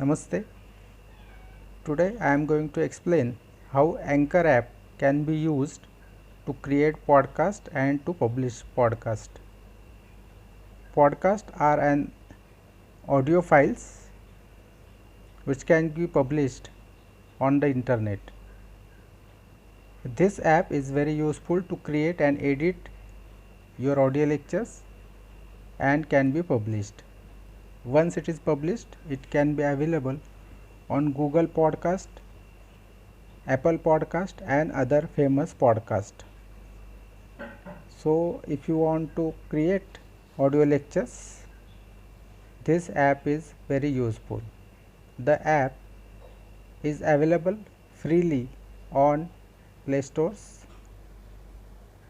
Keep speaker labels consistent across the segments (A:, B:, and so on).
A: Namaste. Today I am going to explain how Anchor app can be used to create podcast and to publish podcast. Podcasts are an audio files which can be published on the internet. This app is very useful to create and edit your audio lectures and can be published. Once it is published, it can be available on Google Podcast, Apple Podcast and other famous podcast. So if you want to create audio lectures, this app is very useful. The app is available freely on Play Stores.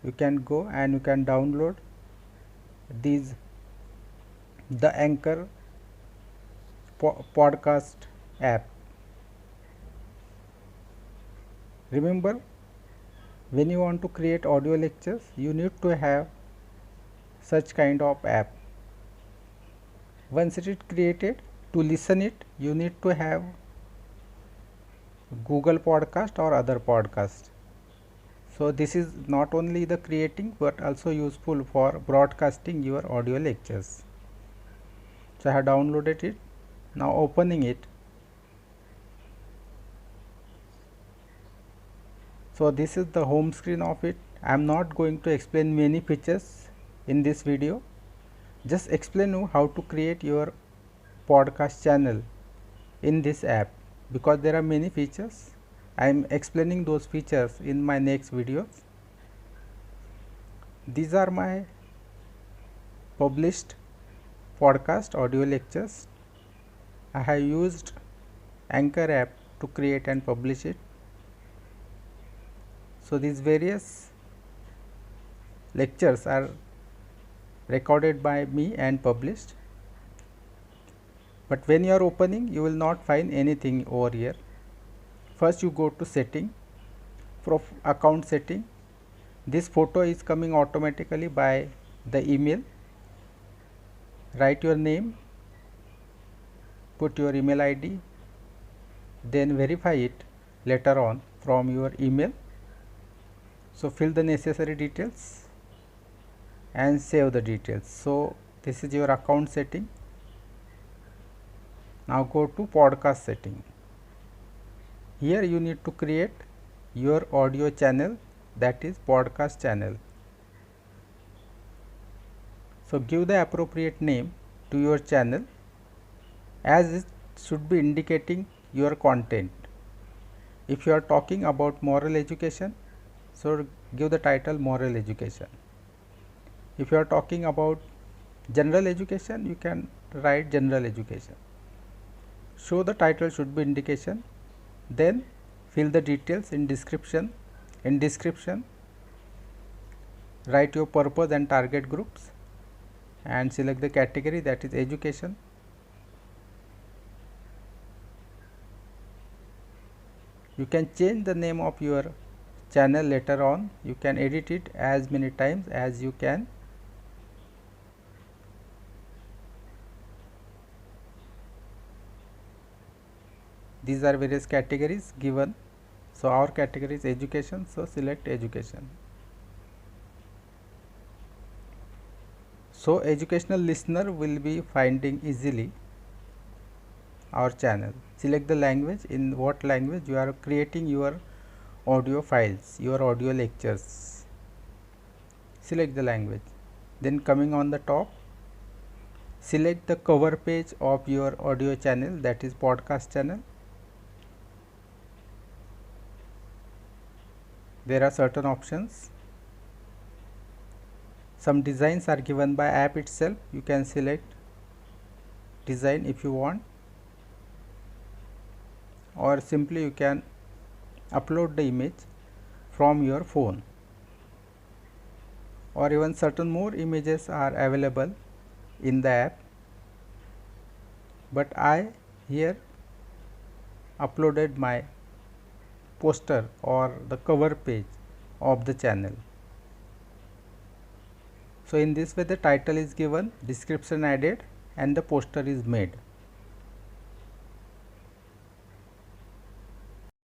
A: You can go and you can download the Anchor podcast app. Remember, when you want to create audio lectures, you need to have such kind of app. Once it is created, to listen it, you need to have Google Podcast or other podcast. So this is not only the creating but also useful for broadcasting your audio lectures. So I have downloaded it. Now opening it. So this is the home screen of it. I am not going to explain many features in this video. Just explain you how to create your podcast channel in this app, because there are many features. I am explaining those features in my next videos. These are my published podcast audio lectures. I have used Anchor app to create and publish it. So these various lectures are recorded by me and published. But when you are opening, you will not find anything over here. First you go to setting, from account setting. This photo is coming automatically by the email. Write your name, put your email ID, then verify it later on from your email. So fill the necessary details and save the details. So this is your account setting. Now go to podcast setting. Here you need to create your audio channel, that is podcast channel. So give the appropriate name to your channel, as it should be indicating your content. If you are talking about moral education, so give the title moral education. If you are talking about general education, you can write general education. So the title should be indication. Then fill the details in description. In description, write your purpose and target groups and select the category, that is education. You can change the name of your channel later on. You can edit it as many times as you can. These are various categories given. So our category is education, so select education. So educational listener will be finding easily our channel. Select the language, in what language you are creating your audio files, your audio lectures. Select the language. Then coming on the top, select the cover page of your audio channel, that is podcast channel. There are certain options. Some designs are given by app itself. You can select design if you want, or simply you can upload the image from your phone, or even certain more images are available in the app. But I here uploaded my poster or the cover page of the channel. So in this way the title is given, description added and the poster is made.